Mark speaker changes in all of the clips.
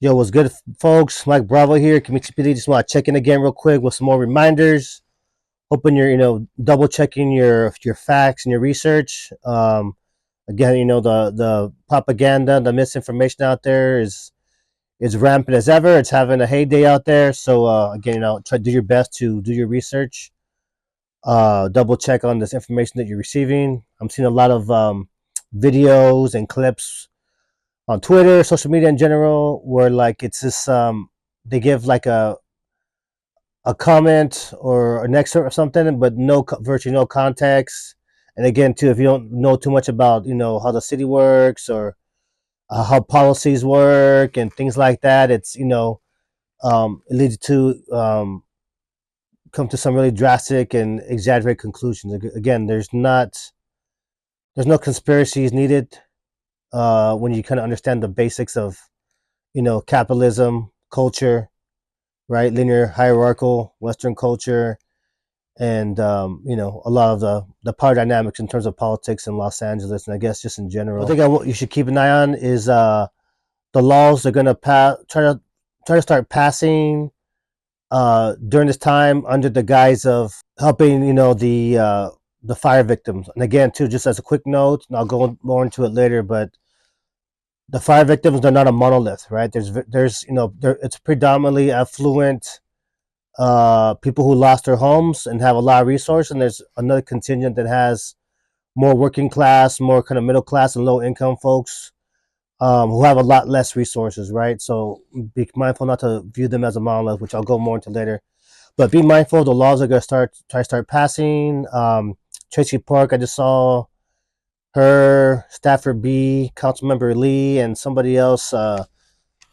Speaker 1: Yo, what's good, folks? Mike Bravo here. Community PD. Just want to check in again real quick with some more reminders. Hoping you're, double checking your facts and your research. Again, the propaganda, the misinformation out there is rampant as ever. It's having a heyday out there. So again, try to do your best to do your research. Double check on this information that you're receiving. I'm seeing a lot of videos and clips on Twitter, social media in general, where like it's this they give like a comment or an excerpt or something, but no virtually no context. And again, too, if you don't know too much about how the city works or how policies work and things like that, it's it leads to come to some really drastic and exaggerated conclusions. Again, there's no conspiracies needed when you kind of understand the basics of capitalism, culture, right? Linear, hierarchical, Western culture, and a lot of the power dynamics in terms of politics in Los Angeles, and I guess just in general. I think what you should keep an eye on is the laws they're going to try to start passing during this time under the guise of helping, the fire victims. And again, too, just as a quick note, and I'll go more into it later, but the fire victims, they're not a monolith, right? There's it's predominantly affluent people who lost their homes and have a lot of resources, and there's another contingent that has more working class, more kind of middle class and low income folks who have a lot less resources, right? So be mindful not to view them as a monolith, which I'll go more into later. But be mindful of the laws are going to start passing. Tracy Park, I just saw her, Stafford B, Councilmember Lee, and somebody else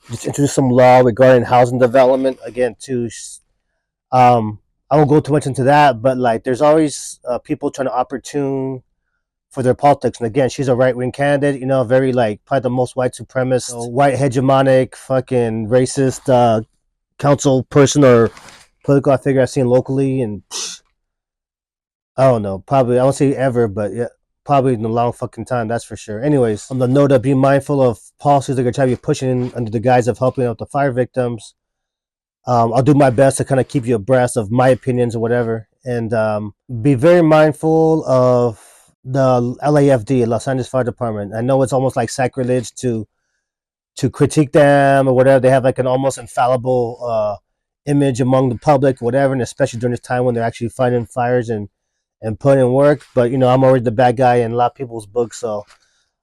Speaker 1: just introduced some law regarding housing development. Again, to I won't go too much into that, but like, there's always people trying to opportune for their politics. And again, she's a right wing candidate, very like probably the most white supremacist, white hegemonic, fucking racist council person or political figure I've seen locally, and I don't know, probably I won't say ever, but yeah, probably in a long fucking time, that's for sure. Anyways, on the note of being mindful of policies they're gonna try to be pushing under the guise of helping out the fire victims, I'll do my best to kind of keep you abreast of my opinions or whatever, and be very mindful of the LAFD, Los Angeles Fire Department. I know it's almost like sacrilege to critique them or whatever. They have like an almost infallible image among the public, whatever, and especially during this time when they're actually fighting fires and putting in work. But I'm already the bad guy in a lot of people's books, so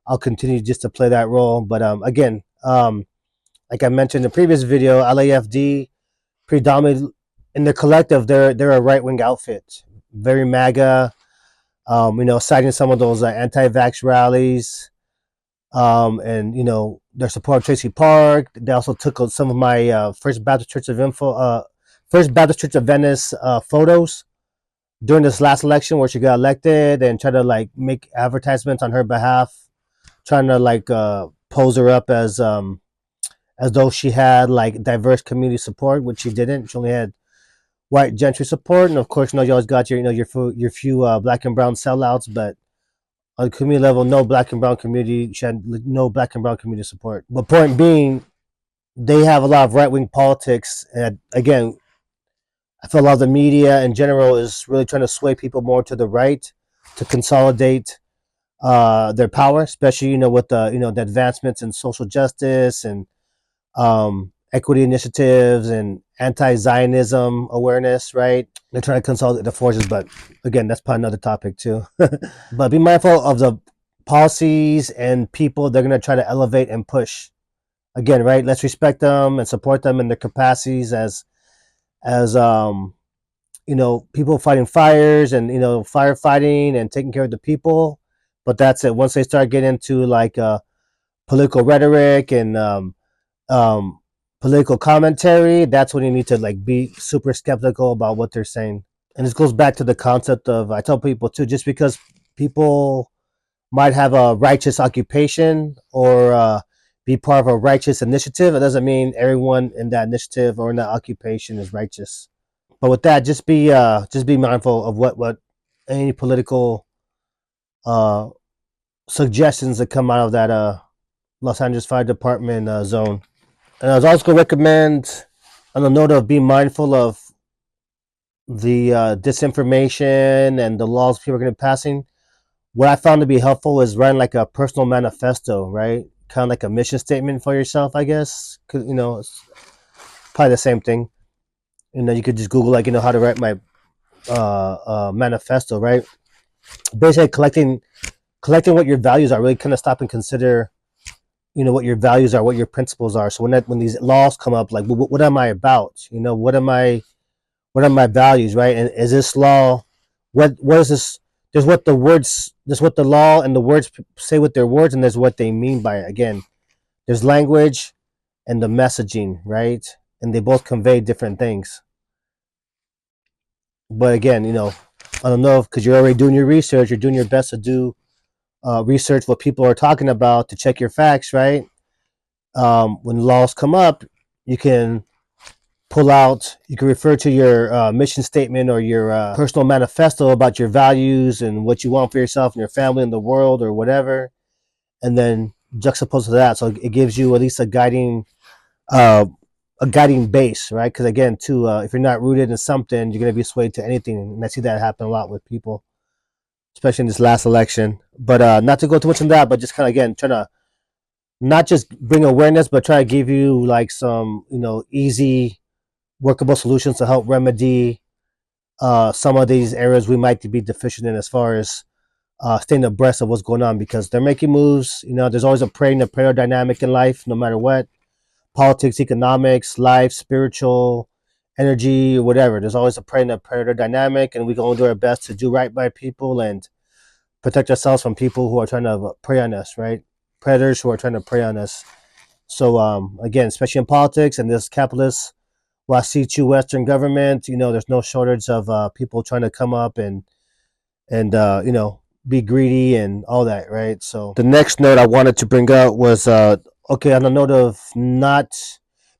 Speaker 1: I'll continue just to play that role. But again, like I mentioned in the previous video, LAFD predominantly in the collective, they're a right wing outfit, very MAGA. Citing some of those anti-vax rallies, and their support of Tracy Park. They also took some of my First Baptist Church of Venice photos during this last election where she got elected, and try to like make advertisements on her behalf, trying to like pose her up as though she had like diverse community support, which she didn't. She only had white gentry support, and of course, you always got your few black and brown sellouts, but on the community level, no black and brown community, she had no black and brown community support. But point being, they have a lot of right wing politics, and again, I feel a lot of the media in general is really trying to sway people more to the right to consolidate their power, especially with the advancements in social justice and equity initiatives and anti-Zionism awareness, right? They're trying to consolidate the forces, but again, that's probably another topic too. But be mindful of the policies and people they're going to try to elevate and push. Again, right? Let's respect them and support them in their capacities as people fighting fires and firefighting and taking care of the people. But that's it. Once they start getting into like political rhetoric and political commentary, that's when you need to like be super skeptical about what they're saying. And this goes back to the concept of, I tell people too, just because people might have a righteous occupation or be part of a righteous initiative, it doesn't mean everyone in that initiative or in that occupation is righteous. But with that, just be mindful of what any political suggestions that come out of that Los Angeles Fire Department zone. And I was also going to recommend, on the note of being mindful of the disinformation and the laws people are going to be passing, what I found to be helpful is writing like a personal manifesto, right? Kind of like a mission statement for yourself, I guess. 'Cause, it's probably the same thing. You could just Google, like, how to write my manifesto, right? Basically, collecting what your values are. Really, kind of stop and consider, what your values are, what your principles are. So when these laws come up, like, what am I about? What are my values, right? And is this law, what is this? There's what the law and the words say with their words, and there's what they mean by it. Again, there's language and the messaging, right? And they both convey different things. But again, I don't know, because you're already doing your research, you're doing your best to do research what people are talking about to check your facts, right? When laws come up, you can you can refer to your mission statement or your personal manifesto about your values and what you want for yourself and your family and the world or whatever, and then juxtapose to that, so it gives you at least uh, a guiding base, right? Because again, too, if you're not rooted in something, you're gonna be swayed to anything, and I see that happen a lot with people, especially in this last election. But not to go too much on that, but just kind of again trying to not just bring awareness, but try to give you like some easy workable solutions to help remedy some of these areas we might be deficient in as far as staying abreast of what's going on, because they're making moves. There's always a prey and a predator dynamic in life, no matter what, politics, economics, life, spiritual, energy, or whatever. There's always a prey and a predator dynamic, and we can only do our best to do right by people and protect ourselves from people who are trying to prey on us, right? Predators who are trying to prey on us. So again, especially in politics and this capitalist Wasichu Western government, there's no shortage of people trying to come up and be greedy and all that, right? So the next note I wanted to bring up was okay, on the note of not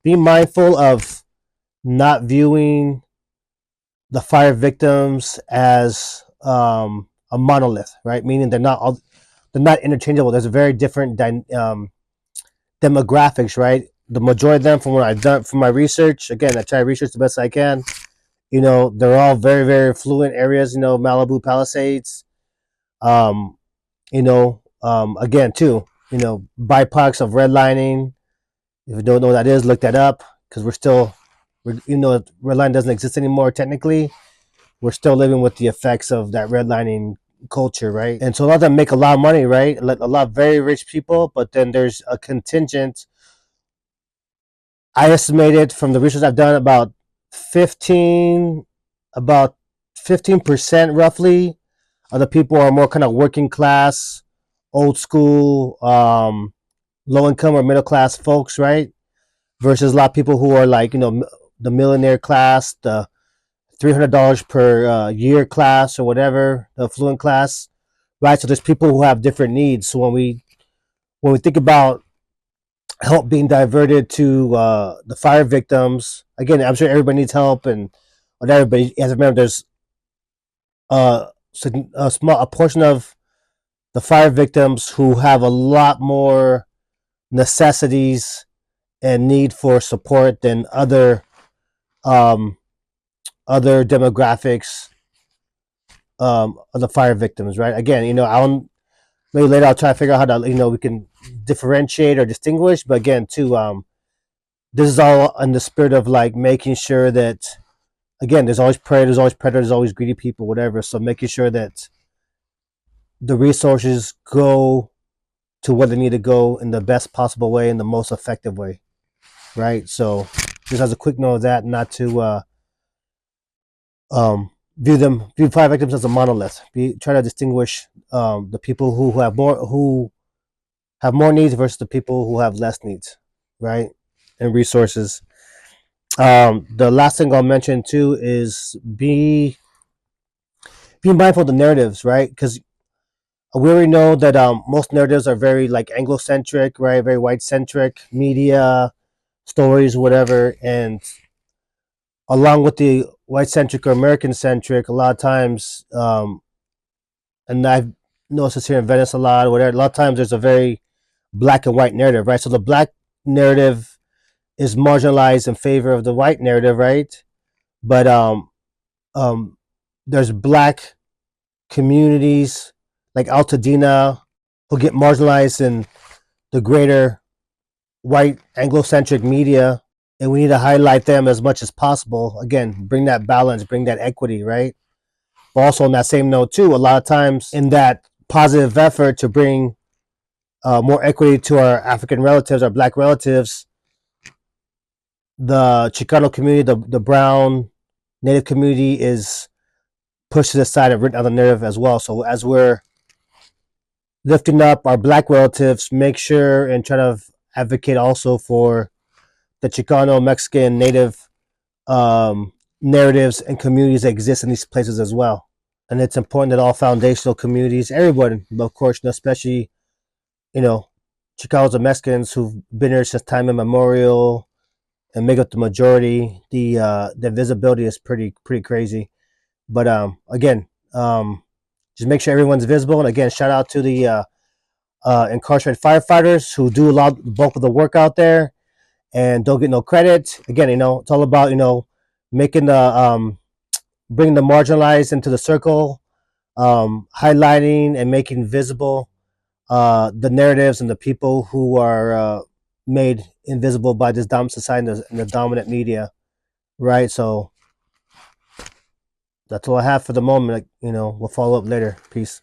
Speaker 1: being mindful of not viewing the fire victims as a monolith, right? Meaning they're not interchangeable. There's a very different demographics, right? The majority of them, from what I've done from my research, again, I try to research the best I can. They're all very, very affluent areas. Malibu Palisades. Um, Again, too, byproducts of redlining. If you don't know what that is, look that up, because redlining doesn't exist anymore technically. We're still living with the effects of that redlining culture, right? And so a lot of them make a lot of money, right? A lot of very rich people, but then there's a contingent. I estimated from the research I've done 15, about 15% roughly of the people are more kind of working class, old school, low income or middle class folks, right? Versus a lot of people who are like, the millionaire class, the $300 per year class or whatever, the affluent class, right? So there's people who have different needs. So when we think about help being diverted to the fire victims, again, I'm sure everybody needs help and whatever, but you have to remember there's a portion of the fire victims who have a lot more necessities and need for support than um, other demographics of the fire victims, right? Again, maybe later I'll try to figure out how to we can differentiate or distinguish. But again, too, this is all in the spirit of like making sure that, again, there's always greedy people, whatever. So making sure that the resources go to where they need to go in the best possible way, in the most effective way, right? So just as a quick note of that, not to view fire victims as a monolith. Try to distinguish the people who have more needs versus the people who have less needs, right? And resources. The last thing I'll mention too is be mindful of the narratives, right? Because we already know that most narratives are very like Anglo-centric, right? Very white-centric media stories, whatever, and along with the white-centric or American-centric, a lot of times, and I've noticed this here in Venice a lot, or whatever. A lot of times, there's a very black and white narrative, right? So the black narrative is marginalized in favor of the white narrative, right? But um, there's black communities like Altadena who get marginalized in the greater white Anglo-centric media, and we need to highlight them as much as possible. Again, bring that balance, bring that equity, right? But also on that same note too, a lot of times in that positive effort to bring more equity to our African relatives, our black relatives, the Chicano community, the brown native community is pushed to the side and written on the narrative as well. So as we're lifting up our black relatives, make sure and try to advocate also for the Chicano, Mexican, native narratives and communities that exist in these places as well. And it's important that all foundational communities, everyone, but of course, especially, you know, Chicanos and Mexicans who've been here since time immemorial and make up the majority, the visibility is pretty crazy. But again, just make sure everyone's visible. And again, shout out to the incarcerated firefighters who do a lot the bulk of the work out there and don't get no credit. Again, it's all about making the bringing the marginalized into the circle, highlighting and making visible the narratives and the people who are made invisible by this dominant society and the dominant media, right? So that's all I have for the moment. We'll follow up later. Peace.